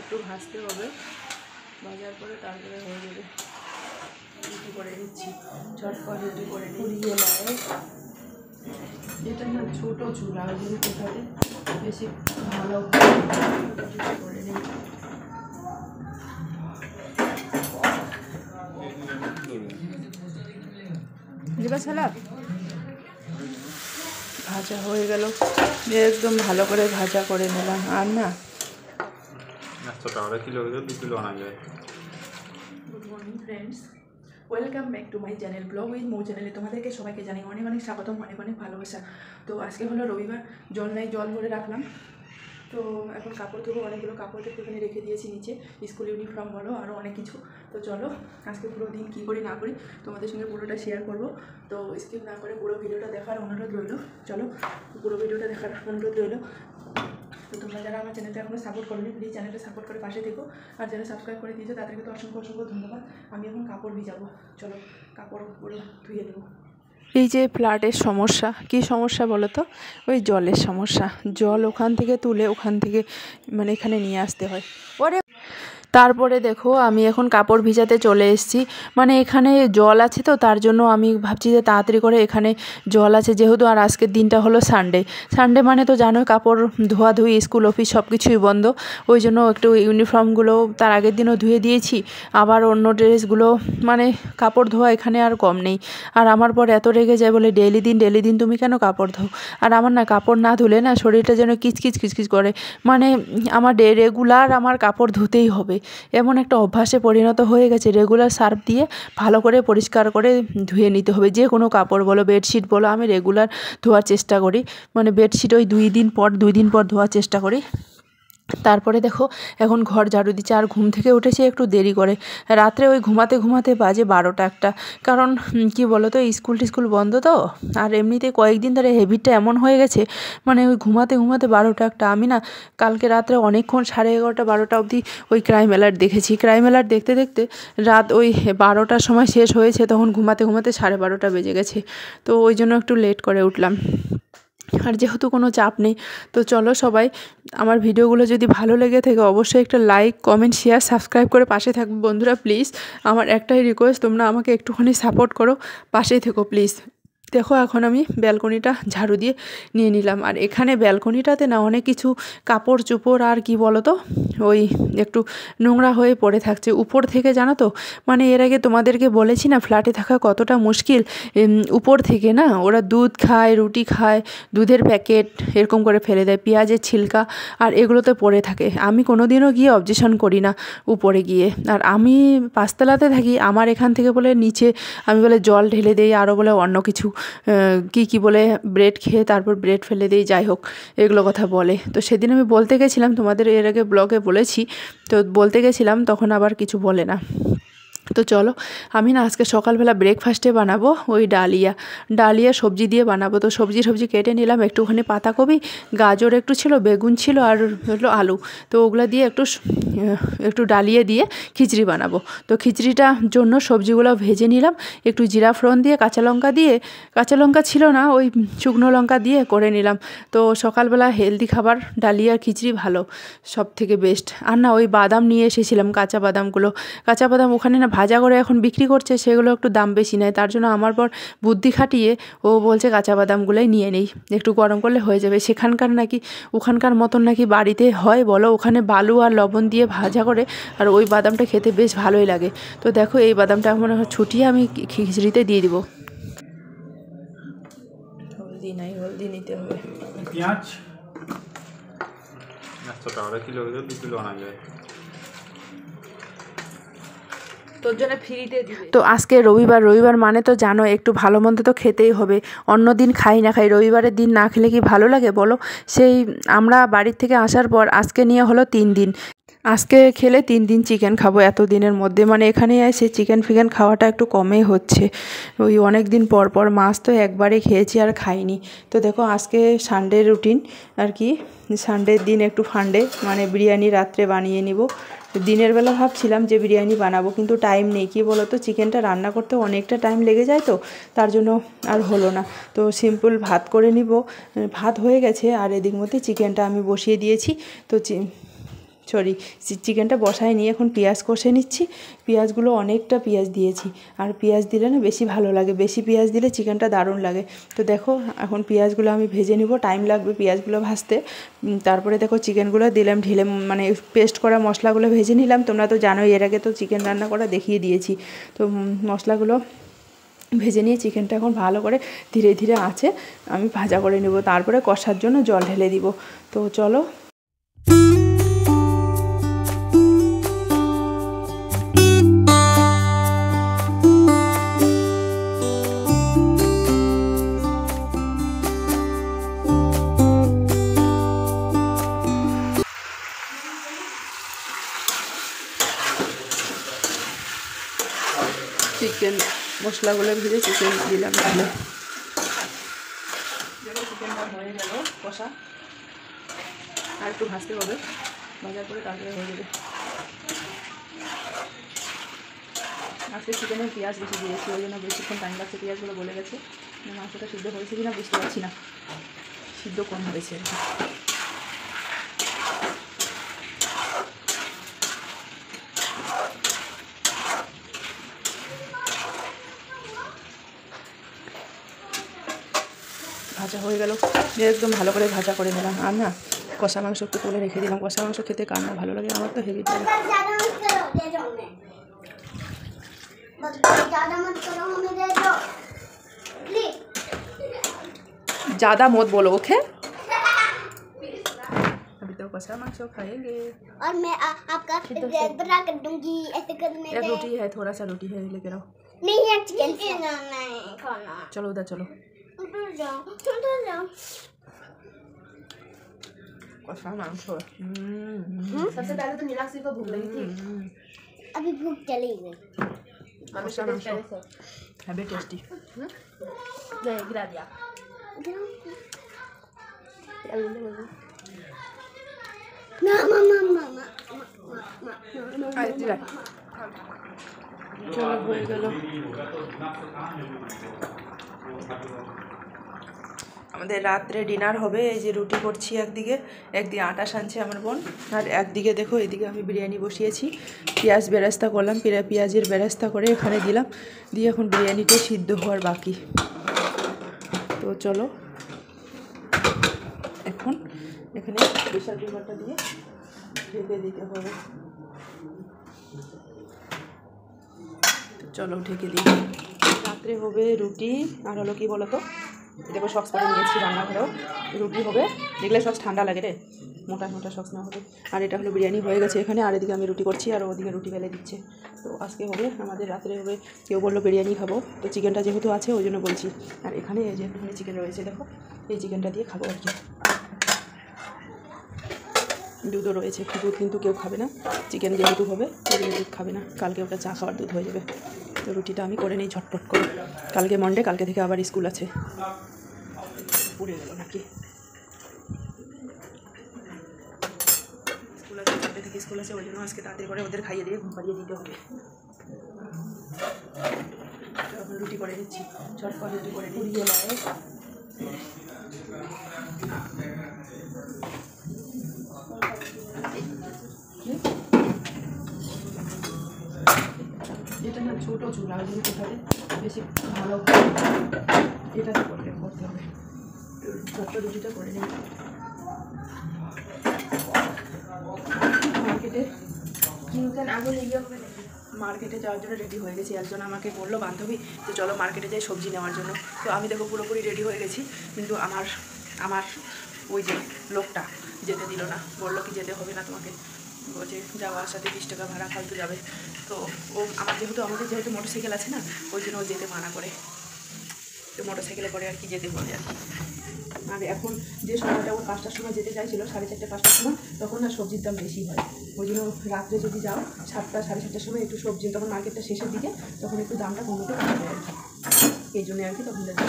একটু ভাজতে হবে, ভাজার পরে তারপরে হয়ে যাবে। রুটি করে নিচ্ছি, ঝটপট রুটি করে নিয়ে নেয়। এটা না ছোটো চুলা, ওই জন্য কোথাতে বেশি ভালো করে নিই। ভাজা হয়ে গেল, একদম ভালো করে ভাজা করে নিলাম। আর না good morning friends, welcome back to my channel vlog with Mou চ্যানেলে তোমাদেরকে সবাইকে জানি অনেক অনেক স্বাগতম, অনেক অনেক ভালোবাসা। তো আজকে হলো রবিবার, জল নাই, জল ভরে রাখলাম। তো এখন কাপড় ধোবো, অনেকগুলো কাপড় একটুখানি রেখে দিয়েছি নিচে, স্কুল ইউনিফর্ম বলো আরও অনেক কিছু। তো চলো আজকে পুরো দিন কী করি না করি তোমাদের সঙ্গে পুরোটা শেয়ার করবো। তো স্কিপ না করে পুরো ভিডিওটা দেখার অনুরোধ রইল। চলো পুরো ভিডিওটা দেখার অনুরোধ রইল। তো তোমরা যারা আমার চ্যানেলটা এখনো সাপোর্ট করোনি, প্লিজ চ্যানেলটা সাপোর্ট করে পাশে দেখো। আর যারা সাবস্ক্রাইব করে দিয়েছো তাদেরকে তো অসংখ্য অসংখ্য ধন্যবাদ। আমি এখন কাপড় ভিজাবো, চলো কাপড়গুলো ধুয়ে নেবো। এই যে ফ্ল্যাটের সমস্যা, কি সমস্যা বলো তো? ওই জলের সমস্যা। জল ওখান থেকে তুলে ওখান থেকে মানে এখানে নিয়ে আসতে হয়। ওরে তারপরে দেখো আমি এখন কাপড় ভিজাতে চলে এসেছি। মানে এখানে জল আছে, তো তার জন্য আমি ভাবছি যে তাড়াতাড়ি করে এখানে জল আছে যেহেতু। আর আজকের দিনটা হলো সানডে, সানডে মানে তো জানোই কাপড় ধোয়াধুয়ি, স্কুল অফিস সব কিছুই বন্ধ। ওই জন্য একটু ইউনিফর্মগুলো তার আগের দিনও ধুয়ে দিয়েছি, আবার অন্য ড্রেসগুলো মানে কাপড় ধোয়া এখানে আর কম নেই। আর আমার পর এত রেগে যায়, বলে ডেলি দিন তুমি কেন কাপড় ধো? আর আমার না কাপড় না ধুলে না শরীরটা যেন কিচকিচ কিচকিচ করে। মানে আমার রেগুলার আমার কাপড় ধুতেই হবে, এমন একটা অভ্যাসে পরিণত হয়ে গেছে। রেগুলার সার্ফ দিয়ে ভালো করে পরিষ্কার করে ধুয়ে নিতে হবে, যে কোনো কাপড় বলো, বেডশিট বলো। আমি রেগুলার ধোয়ার চেষ্টা করি, মানে বেডশিট ওই 2 দিন পর ধোয়ার চেষ্টা করি। তারপরে দেখো এখন ঘর ঝাড়ু দিচ্ছে। আর ঘুম থেকে উঠেছি একটু দেরি করে, রাত্রে ওই ঘুমাতে বাজে 12টা 1টা। কারণ কি বলো তো, স্কুল বন্ধ তো। আর এমনিতে কয়েকদিন ধরে হ্যাবিটটা এমন হয়ে গেছে, মানে ওই ঘুমাতে 12টা 1টা। আমি না কালকে রাত্রে অনেকক্ষণ 11:30 12টা অবধি ওই ক্রাইম অ্যালার্ট দেখেছি। ক্রাইম অ্যালার্ট দেখতে দেখতে রাত ওই 12টার সময় শেষ হয়েছে, তখন ঘুমাতে 12:30 বেজে গেছে। তো ওই জন্য একটু লেট করে উঠলাম। আর যেহেতু কোনো চাপ নেই, তো চলো সবাই আমার ভিডিওগুলো যদি ভালো লেগে থাকে অবশ্যই একটা লাইক, কমেন্ট, শেয়ার, সাবস্ক্রাইব করে পাশে থাকবে বন্ধুরা। প্লিজ আমার একটাই রিকোয়েস্ট, তোমরা আমাকে একটুখানি সাপোর্ট করো, পাশেই থেকো প্লিজ। দেখো এখন আমি ব্যালকনিটা ঝাড়ু দিয়ে নিয়ে নিলাম। আর এখানে ব্যালকনিটাতে না অনেক কিছু কাপড় চোপড় আর কি বলো তো, ওই একটু নোংরা হয়ে পড়ে থাকছে উপর থেকে, জানো তো। মানে এর আগে তোমাদেরকে বলেছি না ফ্ল্যাটে থাকা কতটা মুশকিল। উপর থেকে না ওরা দুধ খায়, রুটি খায়, দুধের প্যাকেট এরকম করে ফেলে দেয়, পেঁয়াজের ছিলকা, আর এগুলোতে পড়ে থাকে। আমি কোনো দিনও গিয়ে অবজেকশন করি না উপরে গিয়ে। আর আমি 5তলাতে থাকি, আমার এখান থেকে বলে নিচে আমি বলে জল ঢেলে দেই, আরও বলে অন্য কিছু কি বলে ব্রেড খেয়ে তারপর ব্রেড ফেলে দিই, যাই হোক এগুলো কথা বলে। তো সেদিন আমি বলতে গেছিলাম, তোমাদের এর আগে ব্লগে বলেছি, তো বলতে গেছিলাম তখন আবার কিছু বলে না। তো চলো আমি না আজকে সকালবেলা ব্রেকফাস্টে বানাবো ওই ডালিয়া সবজি দিয়ে বানাবো। তো সবজি কেটে নিলাম, একটুখানি পাতাকপি, গাজর একটু ছিল, বেগুন ছিল, আর হলো আলু। তো ওগুলো দিয়ে একটু ডালিয়া দিয়ে খিচড়ি বানাবো। তো খিচড়িটার জন্য সবজিগুলো ভেজে নিলাম, একটু জিরা ফোড়ন দিয়ে, কাঁচা লঙ্কা ছিল না, ওই শুকনো লঙ্কা দিয়ে করে নিলাম। তো সকালবেলা হেলদি খাবার ডালিয়া খিচড়ি ভালো, সব থেকে বেস্ট। আর না ওই বাদাম নিয়ে এসেছিলাম, কাঁচা বাদাম ওখানে না ভাজা করে এখন বিক্রি করছে, সেগুলো একটু দাম বেশি নেয়। তার জন্য আমার পর বুদ্ধি খাটিয়ে ও বলছে কাঁচা বাদামগুলোই নিয়ে নেই, একটু গরম করলে হয়ে যাবে। ওখানকার মতন নাকি বাড়িতে হয় বলো, ওখানে বালু আর লবণ দিয়ে ভাজা করে, আর ওই বাদামটা খেতে বেশ ভালোই লাগে। তো দেখো এই বাদামটা মনে হয় ছুটিয়ে আমি খিচড়িতে দিয়ে দিব। হলদি নিতে হবে। পেঁয়াজ 100 টাকা কিলো, 2 কিলো আনা যায়। তো আজকে রবিবার মানে তো জানো একটু ভালো মন্দ তো খেতেই হবে। অন্য দিন খাই না খাই, রবিবারের দিন না খেলে কি ভালো লাগে বলো? সেই আমরা বাড়ির থেকে আসার পর আজকে নিয়ে হলো 3 দিন, আজকে খেলে 3 দিন চিকেন খাবো এত দিনের মধ্যে। মানে এখানে এসে চিকেন ফিকেন খাওয়াটা একটু কমই হচ্ছে। ওই অনেক দিন পর মাছ তো একবারে খেয়েছি আর খাইনি। তো দেখো আজকে সানডে রুটিন আর কি, সানডের দিন একটু ফান্ডে, মানে বিরিয়ানি রাত্রে বানিয়ে নিব। দিনের বেলা ভাবছিলাম যে বিরিয়ানি বানাবো, কিন্তু টাইম নেই। কি বলো তো, চিকেনটা রান্না করতে অনেকটা টাইম লেগে যায়, তো তার জন্য আর হলো না। তো সিম্পল ভাত করে নিব, ভাত হয়ে গেছে। আর এদিক মধ্যে চিকেনটা আমি বসিয়ে দিয়েছি। তো চিকেনটা বসায় নিয়ে এখন পেঁয়াজ কষে নিচ্ছি। পেঁয়াজগুলো অনেকটা পেঁয়াজ দিয়েছি, আর পেঁয়াজ দিলে না বেশি ভালো লাগে, বেশি পেঁয়াজ দিলে চিকেনটা দারুণ লাগে। তো দেখো এখন পেঁয়াজগুলো আমি ভেজে নিব, টাইম লাগবে পেঁয়াজগুলো ভাজতে। তারপরে দেখো চিকেনগুলো দিলাম ঢেলে, মানে পেস্ট করা মশলাগুলো ভেজে নিলাম। তোমরা তো জানোই এর আগে তো চিকেন রান্না করা দেখিয়ে দিয়েছি। তো মশলাগুলো ভেজে নিয়ে চিকেনটা এখন ভালো করে ধীরে ধীরে আঁচে আমি ভাজা করে নেব, তারপরে কষার জন্য জল ঢেলে দিব। তো চলো। চিকেন মশলাগুলো ভেজে চিকেন দিলাম, তাহলে চিকেনটা হয়ে গেল কষা, আর একটু ভাজতে হবে, ভাজার পরে তারপরে হয়ে যাবে। আজকে চিকেনে পেঁয়াজ বেশি দিয়েছি, ওই জন্য বেশিক্ষণ টাইম লাগছে, পেঁয়াজগুলো গলে গেছে। মাংসটা সিদ্ধ হয়েছে কিনা বুঝতে পারছি না, সিদ্ধ কম হয়েছে আর কি। ভাজা হয়ে গেল, একদম ভালো করে ভাজা করে নিলাম। আর না কষা মাংস একটু তুলে রেখে দিলাম, কষা মাংস খেতে কার না ভালো লাগে, আমার তো হেভি লাগে। ज़्यादा मत बोलो, ओके? अभी तो कच्चा मांस खाएंगे और मैं आपका बना कर दूंगी ऐसे करने एक रोटी है, थोड़ा सा रोटी है, लेके आओ। नहीं है चिकन नहीं खाना। चलो उधर चलो, उधर जाओ। कच्चा मांस। सबसे पहले तो नीलाक्षी को भूख लगी थी, अभी भूख चली गई। कच्चा मांस हैवी टेस्टी। नहीं गिरा दिया। मामा मामा চলো হয়ে গেল। আমাদের রাত্রে ডিনার হবে, এই যে রুটি করছি, একদিকে আটা সানছে আমার বোন, আর একদিকে দেখো এদিকে আমি বিরিয়ানি বসিয়েছি। পেঁয়াজ বেরেস্তা করলাম, পেঁয়াজের বেরেস্তা করে এখানে দিলাম, দিয়ে এখন বিরিয়ানিটা সিদ্ধ হওয়ার বাকি। তো চলো এখন এখানে প্রেসার কুকারটা দিয়ে ঢেকে দিতে হবে। চলো ঢেকে দিই। রাত্রে হবে রুটি, আর হলো কি বলো তো, দেখো সক্স পরে নিয়েছি রান্নাঘরেও, রুটি হবে, দেখলে সক্স ঠান্ডা লাগে রে, মোটা মোটা সক্স না হবে। আর এটা হলো বিরিয়ানি হয়ে গেছে এখানে, আর এদিকে আমি রুটি করছি, আর ওদিকে রুটি বেলে দিচ্ছে। তো আজকে হবে আমাদের রাত্রে হবে, কেউ বললো বিরিয়ানি খাবো, তো চিকেনটা যেহেতু আছে ওই জন্য বলছি। আর এখানে এই যে একটুখানি চিকেন রয়েছে, দেখো এই চিকেনটা দিয়ে খাবো আর কি। দুধও রয়েছে, দুধ কিন্তু কেউ খাবে না, চিকেন যেহেতু হবে ওই জন্য দুধ খাবে না, কালকে ওটা চা খাওয়ার দুধ হয়ে যাবে। তো রুটিটা আমি করে নিই ঝটপট করে, কালকে মন্ডে, কালকে থেকে আবার স্কুল আছে। পুড়ে গেল নাকি, স্কুল আছে, কালকে থেকে স্কুল আছে, ওই জন্য আজকে তাড়াতাড়ি করে ওদের খাইয়ে দিয়ে ঘুম পাড়িয়ে দিতে হবে। এখন রুটি করে দিচ্ছি, ঝটপট রুটি করে দিয়ে এটা না ছোটো চুলা, ওই জন্য কোথায় বেশি ভালো এটাতে করতে হবে। ছোট্ট রুটিটা করে নিই। মার্কেটে যাওয়ার জন্য রেডি হয়ে গেছি, একজন আমাকে বললো বান্ধবী তো চলো মার্কেটে যাই সবজি নেওয়ার জন্য। তো আমি দেখো পুরোপুরি রেডি হয়ে গেছি, কিন্তু আমার ওই যে লোকটা যেতে দিল না, বললো কি যেতে হবে না তোমাকে, বলছে যাওয়ার সাথে 20 টাকা ভাড়া ফালতু যাবে। তো ও আমাদের যেহেতু মোটরসাইকেল আছে না, ওই জন্য ও যেতে মানা করে, তো মোটরসাইকেলে করে আর কি যেতে বলে আর কি। আর এখন যে সময়টা ও 5টার সময় যেতে চাইছিল, 4:30 5টার সময়, তখন না সবজির দাম বেশি হয়, ওই জন্য রাত্রে যদি যাও 7টা 7:30টার সময় একটু সবজি, তখন মার্কেটটা শেষের দিকে, তখন একটু দামটা কমতে পারবে আর কি, এই জন্যে আর কি তখন যাবে।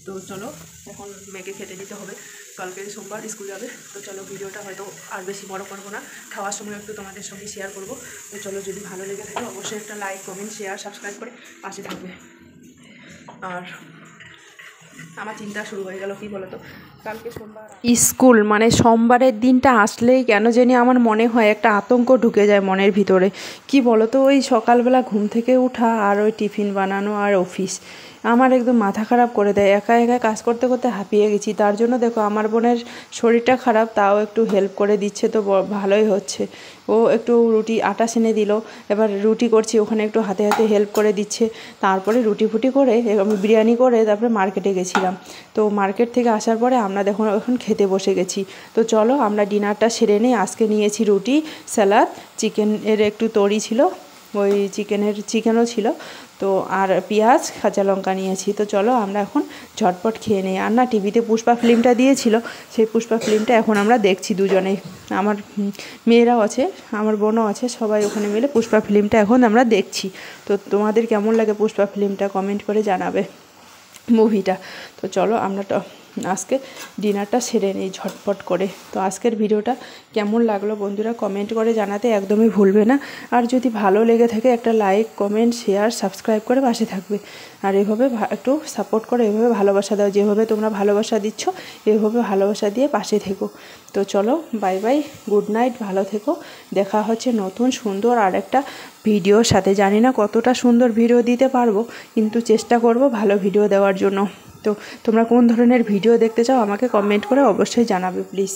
তো চলো এখন মেয়েকে খেতে দিতে হবে, কালকে সোমবার স্কুল যাবে। তো চলো ভিডিওটা হয়তো আর বেশি বড় করবো না, খাওয়ার সময় একটু তোমাদের সঙ্গে শেয়ার করবো। তো চলো যদি ভালো লেগে থাকে অবশ্যই একটা লাইক কমেন্ট শেয়ার সাবস্ক্রাইব করে পাশে থাকবে। আর আমার চিন্তা শুরু হয়ে গেল, কি বলো তো, কালকে সোমবার স্কুল, মানে সোমবারের দিনটা আসলেই কেন জানি আমার মনে হয় একটা আতঙ্ক ঢুকে যায় মনের ভিতরে। কি বলো তো, ওই সকালবেলা ঘুম থেকে ওঠা আর ওই টিফিন বানানো আর অফিস আমার একদম মাথা খারাপ করে দেয়। একা একা কাজ করতে করতে হাঁপিয়ে গেছি। তার জন্য দেখো আমার বোনের শরীরটা খারাপ, তাও একটু হেল্প করে দিচ্ছে, তো ভালোই হচ্ছে। ও একটু রুটি আটা সেনে দিল, এবার রুটি করছি, ওখানে একটু হাতে হাতে হেল্প করে দিচ্ছে। তারপরে রুটি ফুটি করে আমি বিরিয়ানি করে তারপরে মার্কেটে গেছিলাম। তো মার্কেট থেকে আসার পরে আমরা দেখুন এখন খেতে বসে গেছি। তো চলো আমরা ডিনারটা সেরে নিই। আজকে নিয়েছি রুটি, স্যালাড, চিকেনের একটু তরি ছিল, ওই চিকেনও ছিল, তো আর পেঁয়াজ কাঁচা লঙ্কা নিয়েছি। তো চলো আমরা এখন ঝটপট খেয়ে নিই। আর না, টিভিতে পুষ্পা ফিল্মটা দিয়েছিল, সেই পুষ্পা ফিল্মটা এখন আমরা দেখছি দুজনেই। আমার মেয়েরাও আছে, আমার বোনও আছে, সবাই ওখানে মিলে পুষ্পা ফিল্মটা এখন আমরা দেখছি। তো তোমাদের কেমন লাগে পুষ্পা ফিল্মটা কমেন্ট করে জানাবে, মুভিটা। তো চলো আমরা আজকে ডিনারটা সেরে নিই ঝটপট করে। তো আজকের ভিডিওটা কেমন লাগলো বন্ধুরা কমেন্ট করে জানাতে একদমই ভুলবে না। আর যদি ভালো লেগে থাকে একটা লাইক, কমেন্ট, শেয়ার, সাবস্ক্রাইব করে পাশে থাকবে। আর এভাবে একটু সাপোর্ট করে, এভাবে ভালোবাসা দাও, যেভাবে তোমরা ভালোবাসা দিচ্ছ এভাবে ভালোবাসা দিয়ে পাশে থেকো। তো চলো বাই বাই, গুড নাইট, ভালো থেকো। দেখা হচ্ছে নতুন সুন্দর আর একটা ভিডিওর সাথে। জানি না কতটা সুন্দর ভিডিও দিতে পারবো, কিন্তু চেষ্টা করব ভালো ভিডিও দেওয়ার জন্য। তো তোমরা কোন ধরনের ভিডিও দেখতে চাও আমাকে কমেন্ট করে অবশ্যই জানাবে প্লিজ।